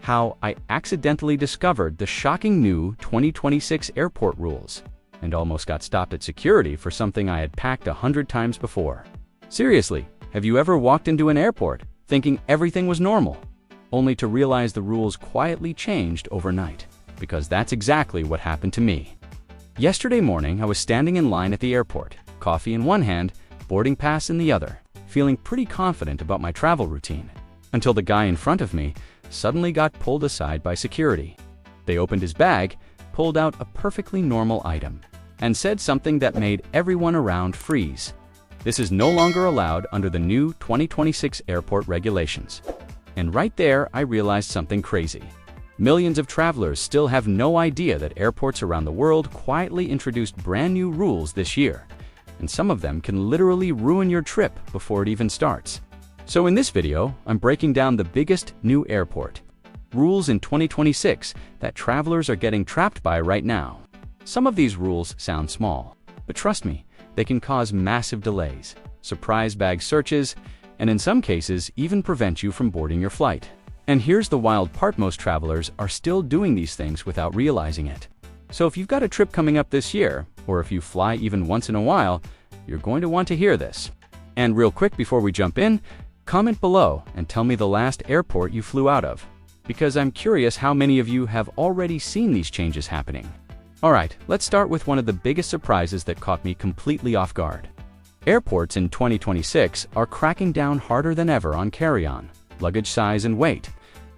how I accidentally discovered the shocking new 2026 airport rules and almost got stopped at security for something I had packed 100 times before. Seriously, have you ever walked into an airport thinking everything was normal, only to realize the rules quietly changed overnight? Because that's exactly what happened to me. Yesterday morning, I was standing in line at the airport, coffee in one hand, boarding pass in the other, feeling pretty confident about my travel routine, until the guy in front of me suddenly got pulled aside by security. They opened his bag, pulled out a perfectly normal item, and said something that made everyone around freeze. This is no longer allowed under the new 2026 airport regulations. And right there, I realized something crazy. Millions of travelers still have no idea that airports around the world quietly introduced brand new rules this year, and some of them can literally ruin your trip before it even starts. So in this video, I'm breaking down the biggest new airport rules in 2026 that travelers are getting trapped by right now. Some of these rules sound small, but trust me, they can cause massive delays, surprise bag searches, and in some cases even prevent you from boarding your flight. And here's the wild part: most travelers are still doing these things without realizing it. So if you've got a trip coming up this year, or if you fly even once in a while, you're going to want to hear this. And real quick before we jump in, comment below and tell me the last airport you flew out of, because I'm curious how many of you have already seen these changes happening. Alright, let's start with one of the biggest surprises that caught me completely off guard. Airports in 2026 are cracking down harder than ever on carry-on, luggage size and weight.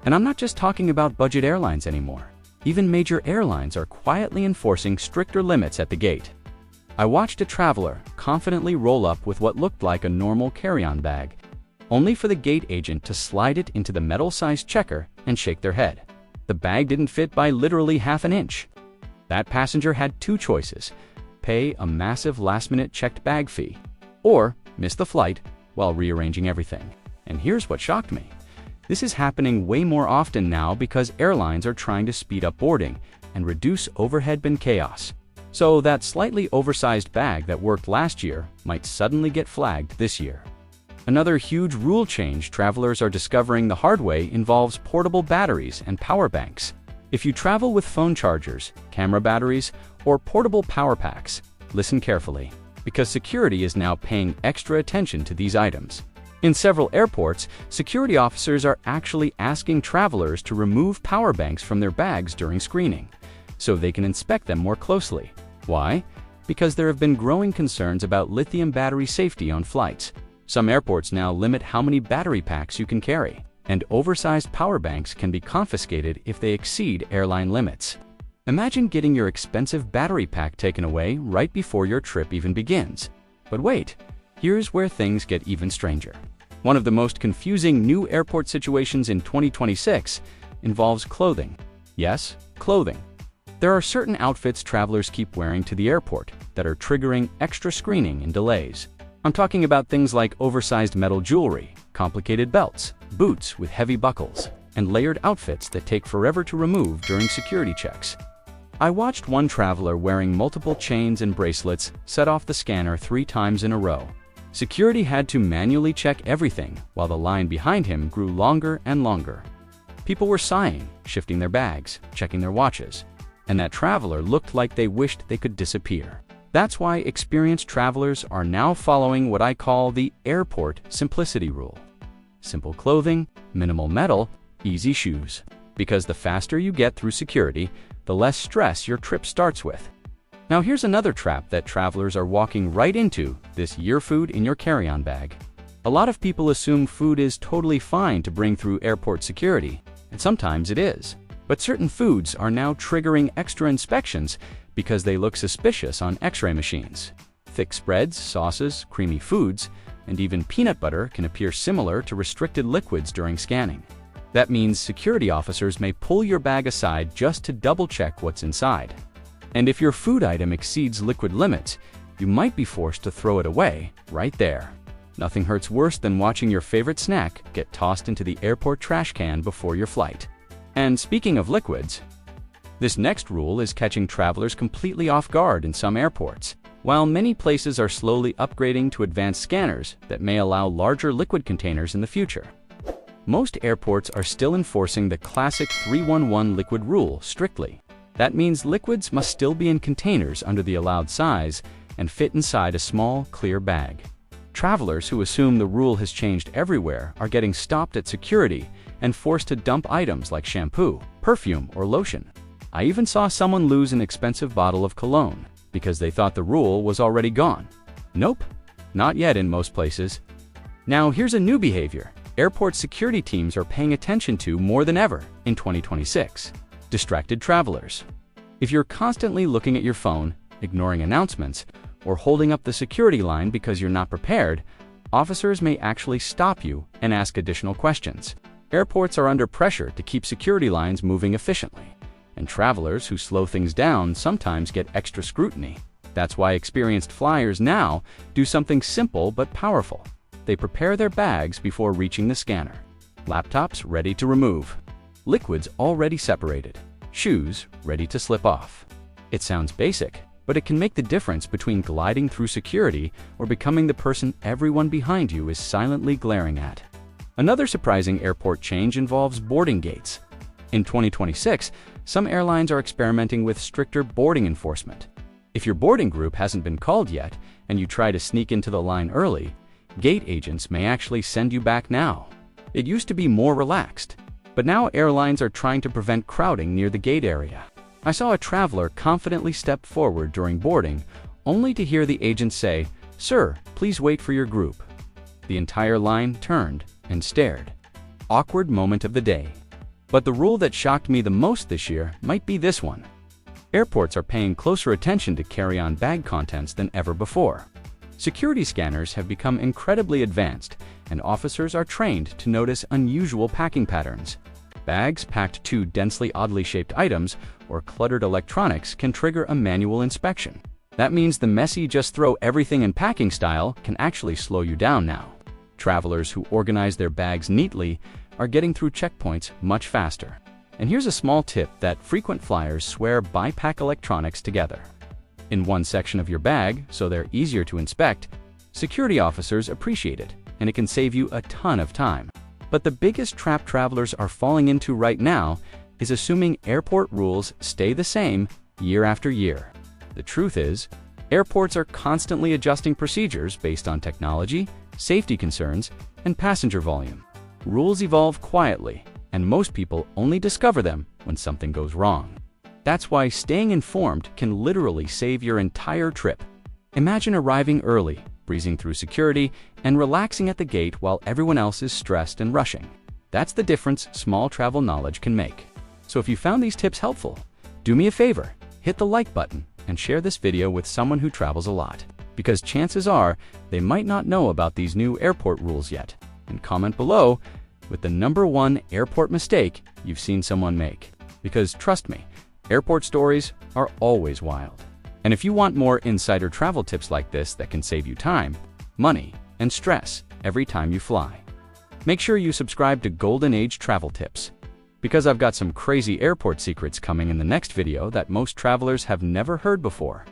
And I'm not just talking about budget airlines anymore. Even major airlines are quietly enforcing stricter limits at the gate. I watched a traveler confidently roll up with what looked like a normal carry-on bag, only for the gate agent to slide it into the metal-sized checker and shake their head. The bag didn't fit by literally half an inch. That passenger had two choices: pay a massive last-minute checked bag fee, or miss the flight while rearranging everything. And here's what shocked me. This is happening way more often now because airlines are trying to speed up boarding and reduce overhead bin chaos. So that slightly oversized bag that worked last year might suddenly get flagged this year. Another huge rule change travelers are discovering the hard way involves portable batteries and power banks. If you travel with phone chargers, camera batteries, or portable power packs, listen carefully, because security is now paying extra attention to these items. In several airports, security officers are actually asking travelers to remove power banks from their bags during screening, so they can inspect them more closely. Why? Because there have been growing concerns about lithium battery safety on flights. Some airports now limit how many battery packs you can carry, and oversized power banks can be confiscated if they exceed airline limits. Imagine getting your expensive battery pack taken away right before your trip even begins. But wait, here's where things get even stranger. One of the most confusing new airport situations in 2026 involves clothing. Yes, clothing. There are certain outfits travelers keep wearing to the airport that are triggering extra screening and delays. I'm talking about things like oversized metal jewelry, complicated belts, boots with heavy buckles, and layered outfits that take forever to remove during security checks. I watched one traveler wearing multiple chains and bracelets set off the scanner 3 times in a row. Security had to manually check everything while the line behind him grew longer and longer. People were sighing, shifting their bags, checking their watches, and that traveler looked like they wished they could disappear. That's why experienced travelers are now following what I call the airport simplicity rule. Simple clothing, minimal metal, easy shoes. Because the faster you get through security, the less stress your trip starts with. Now here's another trap that travelers are walking right into this year: food in your carry-on bag. A lot of people assume food is totally fine to bring through airport security, and sometimes it is. But certain foods are now triggering extra inspections because they look suspicious on X-ray machines. Thick spreads, sauces, creamy foods, and even peanut butter can appear similar to restricted liquids during scanning. That means security officers may pull your bag aside just to double-check what's inside. And if your food item exceeds liquid limits, you might be forced to throw it away right there. Nothing hurts worse than watching your favorite snack get tossed into the airport trash can before your flight. And speaking of liquids, this next rule is catching travelers completely off guard in some airports. While many places are slowly upgrading to advanced scanners that may allow larger liquid containers in the future. Most airports are still enforcing the classic 311 liquid rule strictly. That means liquids must still be in containers under the allowed size and fit inside a small, clear bag. Travelers who assume the rule has changed everywhere are getting stopped at security and forced to dump items like shampoo, perfume, or lotion. I even saw someone lose an expensive bottle of cologne because they thought the rule was already gone. Nope, not yet in most places. Now here's a new behavior airport security teams are paying attention to more than ever in 2026. Distracted travelers. If you're constantly looking at your phone, ignoring announcements, or holding up the security line because you're not prepared, officers may actually stop you and ask additional questions. Airports are under pressure to keep security lines moving efficiently, and travelers who slow things down sometimes get extra scrutiny. That's why experienced flyers now do something simple but powerful. They prepare their bags before reaching the scanner. Laptops ready to remove. Liquids already separated. Shoes ready to slip off. It sounds basic, but it can make the difference between gliding through security or becoming the person everyone behind you is silently glaring at. Another surprising airport change involves boarding gates. In 2026, some airlines are experimenting with stricter boarding enforcement. If your boarding group hasn't been called yet and you try to sneak into the line early, gate agents may actually send you back now. It used to be more relaxed, but now airlines are trying to prevent crowding near the gate area. I saw a traveler confidently step forward during boarding, only to hear the agent say, "Sir, please wait for your group." The entire line turned and stared. Awkward moment of the day. But the rule that shocked me the most this year might be this one. Airports are paying closer attention to carry-on bag contents than ever before. Security scanners have become incredibly advanced, and officers are trained to notice unusual packing patterns. Bags packed too densely, oddly shaped items or cluttered electronics can trigger a manual inspection. That means the messy just throw everything in packing style can actually slow you down now. Travelers who organize their bags neatly are getting through checkpoints much faster. And here's a small tip that frequent flyers swear by pack electronics together in one section of your bag so they're easier to inspect. Security officers appreciate it, and it can save you a ton of time. But the biggest trap travelers are falling into right now is assuming airport rules stay the same year after year. The truth is, airports are constantly adjusting procedures based on technology, safety concerns, and passenger volume. Rules evolve quietly, and most people only discover them when something goes wrong. That's why staying informed can literally save your entire trip. Imagine arriving early, breezing through security, and relaxing at the gate while everyone else is stressed and rushing. That's the difference small travel knowledge can make. So if you found these tips helpful, do me a favor, hit the like button and share this video with someone who travels a lot, because chances are they might not know about these new airport rules yet. And comment below with the #1 airport mistake you've seen someone make. Because trust me, airport stories are always wild. And if you want more insider travel tips like this that can save you time, money, and stress every time you fly, make sure you subscribe to Golden Age Travel Tips, because I've got some crazy airport secrets coming in the next video that most travelers have never heard before.